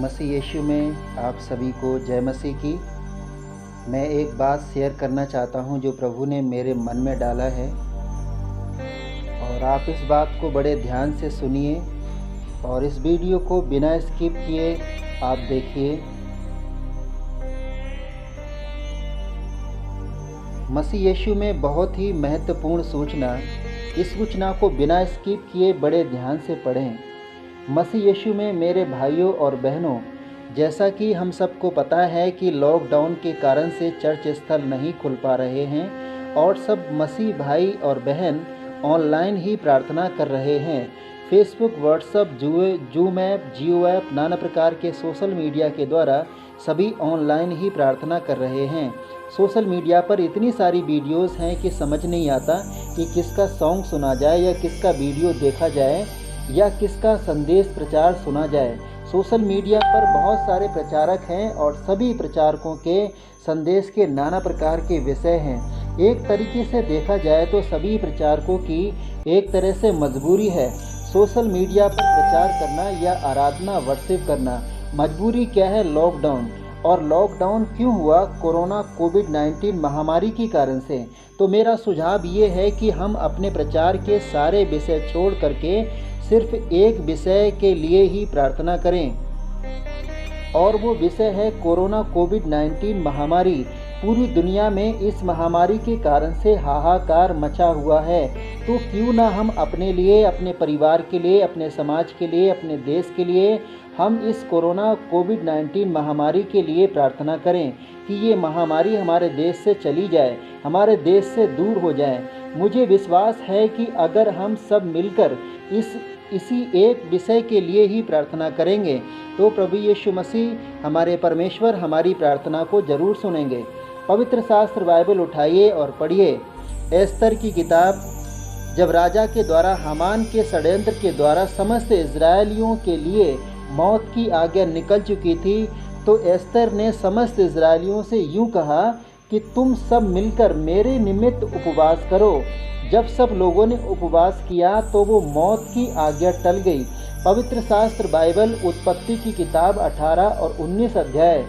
मसीह यीशु में आप सभी को जय मसीह की। मैं एक बात शेयर करना चाहता हूं जो प्रभु ने मेरे मन में डाला है, और आप इस बात को बड़े ध्यान से सुनिए और इस वीडियो को बिना स्किप किए आप देखिए। मसीह यीशु में बहुत ही महत्वपूर्ण सूचना, इस सूचना को बिना स्किप किए बड़े ध्यान से पढ़ें। मसीह यीशु में मेरे भाइयों और बहनों, जैसा कि हम सबको पता है कि लॉकडाउन के कारण से चर्च स्थल नहीं खुल पा रहे हैं और सब मसीह भाई और बहन ऑनलाइन ही प्रार्थना कर रहे हैं। फेसबुक, व्हाट्सएप, जूम ऐप, जियो ऐप, नाना प्रकार के सोशल मीडिया के द्वारा सभी ऑनलाइन ही प्रार्थना कर रहे हैं। सोशल मीडिया पर इतनी सारी वीडियोस हैं कि समझ नहीं आता कि किसका सॉन्ग सुना जाए या किसका वीडियो देखा जाए या किसका संदेश प्रचार सुना जाए। सोशल मीडिया पर बहुत सारे प्रचारक हैं और सभी प्रचारकों के संदेश के नाना प्रकार के विषय हैं। एक तरीके से देखा जाए तो सभी प्रचारकों की एक तरह से मजबूरी है सोशल मीडिया पर प्रचार करना या आराधना वर्शिप करना। मजबूरी क्या है? लॉकडाउन। और लॉकडाउन क्यों हुआ? कोरोना कोविड-19 महामारी के कारण से। तो मेरा सुझाव ये है कि हम अपने प्रचार के सारे विषय छोड़ करके सिर्फ एक विषय के लिए ही प्रार्थना करें, और वो विषय है कोरोना कोविड-19 महामारी। पूरी दुनिया में इस महामारी के कारण से हाहाकार मचा हुआ है। तो क्यों ना हम अपने लिए, अपने परिवार के लिए, अपने समाज के लिए, अपने देश के लिए हम इस कोरोना कोविड-19 महामारी के लिए प्रार्थना करें कि ये महामारी हमारे देश से चली जाए, हमारे देश से दूर हो जाए। मुझे विश्वास है कि अगर हम सब मिलकर इसी एक विषय के लिए ही प्रार्थना करेंगे तो प्रभु यीशु मसीह हमारे परमेश्वर हमारी प्रार्थना को जरूर सुनेंगे। पवित्र शास्त्र बाइबल उठाइए और पढ़िए। एस्तर की किताब। जब राजा के द्वारा हामान के षड्यंत्र के द्वारा समस्त इजरायलियों के लिए मौत की आज्ञा निकल चुकी थी, तो एस्तर ने समस्त इजरायलियों से यूं कहा कि तुम सब मिलकर मेरे निमित्त उपवास करो। जब सब लोगों ने उपवास किया तो वो मौत की आज्ञा टल गई। पवित्र शास्त्र बाइबल उत्पत्ति की किताब 18 और 19 अध्याय।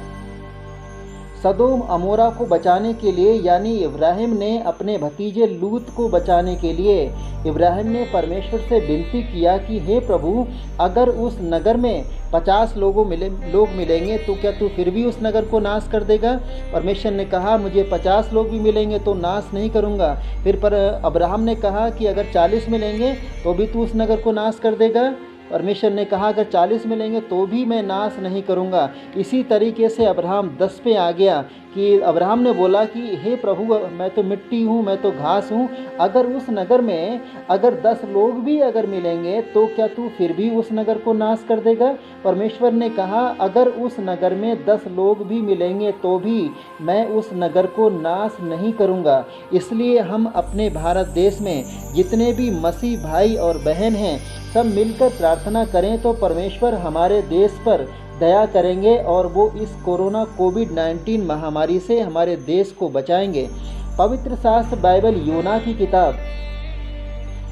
सदोम अमोरा को बचाने के लिए, यानी इब्राहिम ने अपने भतीजे लूत को बचाने के लिए इब्राहिम ने परमेश्वर से विनती किया कि हे प्रभु, अगर उस नगर में 50 लोग मिलेंगे तो क्या तू फिर भी उस नगर को नाश कर देगा? परमेश्वर ने कहा मुझे 50 लोग भी मिलेंगे तो नाश नहीं करूँगा। फिर पर अब्राहम ने कहा कि अगर 40 मिलेंगे तो भी तू उस नगर को नाश कर देगा? परमेश्वर ने कहा अगर 40 मिलेंगे तो भी मैं नाश नहीं करूँगा। इसी तरीके से अब्राहम 10 पे आ गया कि अब्राहम ने बोला कि हे प्रभु, मैं तो मिट्टी हूँ, मैं तो घास हूँ, अगर उस नगर में अगर 10 लोग भी अगर मिलेंगे तो क्या तू फिर भी उस नगर को नाश कर देगा? परमेश्वर ने कहा अगर उस नगर में 10 लोग भी मिलेंगे तो भी मैं उस नगर को नाश नहीं करूँगा। इसलिए हम अपने भारत देश में जितने भी मसीह भाई और बहन हैं सब मिलकर प्रार्थना करें तो परमेश्वर हमारे देश पर दया करेंगे और वो इस कोरोना कोविड-19 महामारी से हमारे देश को बचाएंगे। पवित्र शास्त्र बाइबल योना की किताब।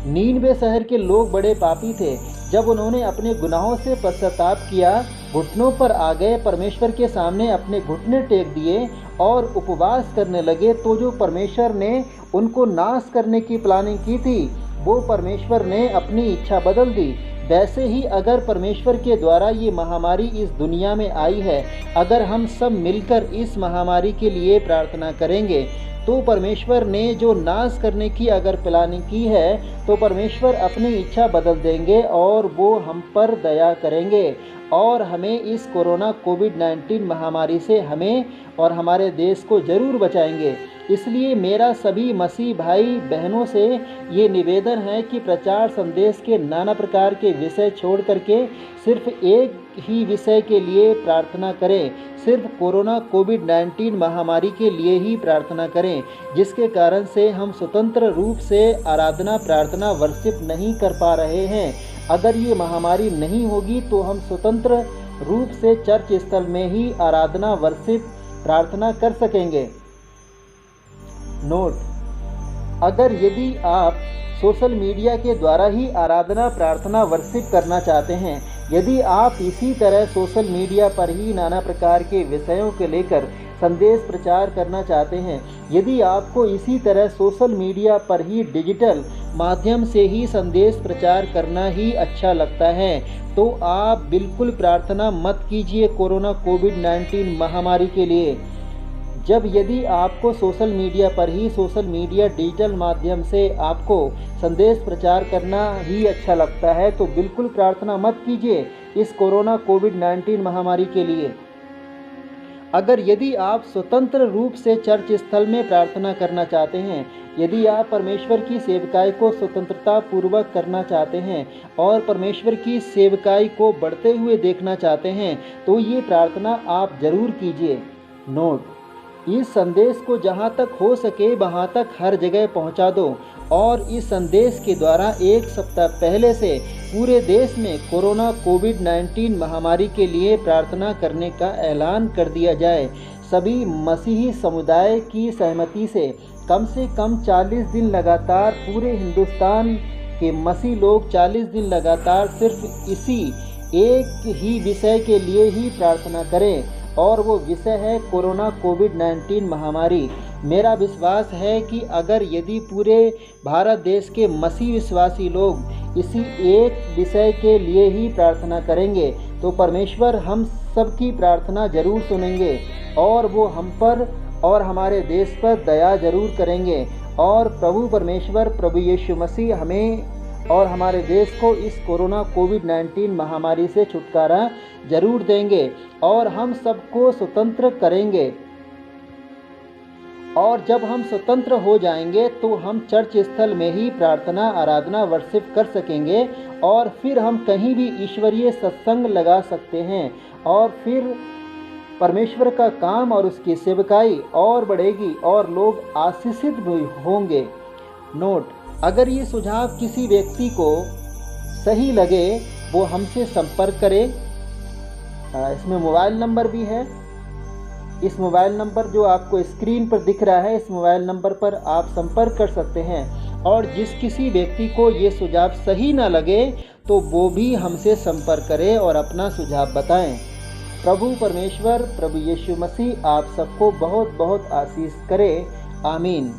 नीनवे शहर के लोग बड़े पापी थे। जब उन्होंने अपने गुनाहों से पश्चाताप किया, घुटनों पर आ गए, परमेश्वर के सामने अपने घुटने टेक दिए और उपवास करने लगे, तो जो परमेश्वर ने उनको नाश करने की प्लानिंग की थी वो परमेश्वर ने अपनी इच्छा बदल दी। वैसे ही अगर परमेश्वर के द्वारा ये महामारी इस दुनिया में आई है, अगर हम सब मिलकर इस महामारी के लिए प्रार्थना करेंगे तो परमेश्वर ने जो नाश करने की अगर प्लानिंग की है तो परमेश्वर अपनी इच्छा बदल देंगे और वो हम पर दया करेंगे और हमें इस कोरोना कोविड-19 महामारी से हमें और हमारे देश को ज़रूर बचाएंगे। इसलिए मेरा सभी मसीह भाई बहनों से ये निवेदन है कि प्रचार संदेश के नाना प्रकार के विषय छोड़ करके सिर्फ एक ही विषय के लिए प्रार्थना करें। सिर्फ कोरोना कोविड-19 महामारी के लिए ही प्रार्थना करें, जिसके कारण से हम स्वतंत्र रूप से आराधना, प्रार्थना, वर्शिप नहीं कर पा रहे हैं। अगर ये महामारी नहीं होगी तो हम स्वतंत्र रूप से चर्च स्थल में ही आराधना, वर्शिप, प्रार्थना कर सकेंगे। नोट: अगर यदि आप सोशल मीडिया के द्वारा ही आराधना, प्रार्थना, वर्शिप करना चाहते हैं यदि आप इसी तरह सोशल मीडिया पर ही नाना प्रकार के विषयों को लेकर संदेश प्रचार करना चाहते हैं, यदि आपको इसी तरह सोशल मीडिया पर ही डिजिटल माध्यम से ही संदेश प्रचार करना ही अच्छा लगता है, तो आप बिल्कुल प्रार्थना मत कीजिए कोरोना कोविड-19 महामारी के लिए। यदि आपको सोशल मीडिया पर ही डिजिटल माध्यम से आपको संदेश प्रचार करना ही अच्छा लगता है, तो बिल्कुल प्रार्थना मत कीजिए इस कोरोना कोविड-19 महामारी के लिए। यदि आप स्वतंत्र रूप से चर्च स्थल में प्रार्थना करना चाहते हैं, यदि आप परमेश्वर की सेवकाई को स्वतंत्रता पूर्वक करना चाहते हैं और परमेश्वर की सेवकाई को बढ़ते हुए देखना चाहते हैं, तो ये प्रार्थना आप जरूर कीजिए। नोट: इस संदेश को जहाँ तक हो सके वहाँ तक हर जगह पहुँचा दो और इस संदेश के द्वारा एक सप्ताह पहले से पूरे देश में कोरोना कोविड-19 महामारी के लिए प्रार्थना करने का ऐलान कर दिया जाए। सभी मसीही समुदाय की सहमति से कम 40 दिन लगातार पूरे हिंदुस्तान के मसीह लोग 40 दिन लगातार सिर्फ इसी एक ही विषय के लिए ही प्रार्थना करें, और वो विषय है कोरोना कोविड-19 महामारी। मेरा विश्वास है कि यदि पूरे भारत देश के मसीह विश्वासी लोग इसी एक विषय के लिए ही प्रार्थना करेंगे, तो परमेश्वर हम सबकी प्रार्थना जरूर सुनेंगे और वो हम पर और हमारे देश पर दया जरूर करेंगे, और प्रभु परमेश्वर प्रभु यीशु मसीह हमें और हमारे देश को इस कोरोना कोविड-19 महामारी से छुटकारा जरूर देंगे और हम सबको स्वतंत्र करेंगे। और जब हम स्वतंत्र हो जाएंगे तो हम चर्च स्थल में ही प्रार्थना, आराधना, वर्शिप कर सकेंगे और फिर हम कहीं भी ईश्वरीय सत्संग लगा सकते हैं और फिर परमेश्वर का काम और उसकी सेवकाई और बढ़ेगी और लोग आशीषित भी होंगे। नोट: अगर ये सुझाव किसी व्यक्ति को सही लगे वो हमसे संपर्क करे। इसमें मोबाइल नंबर भी है। इस मोबाइल नंबर जो आपको स्क्रीन पर दिख रहा है, इस मोबाइल नंबर पर आप संपर्क कर सकते हैं, और जिस किसी व्यक्ति को ये सुझाव सही ना लगे तो वो भी हमसे संपर्क करे और अपना सुझाव बताएं। प्रभु परमेश्वर प्रभु यीशु मसीह आप सबको बहुत बहुत आशीष करे। आमीन।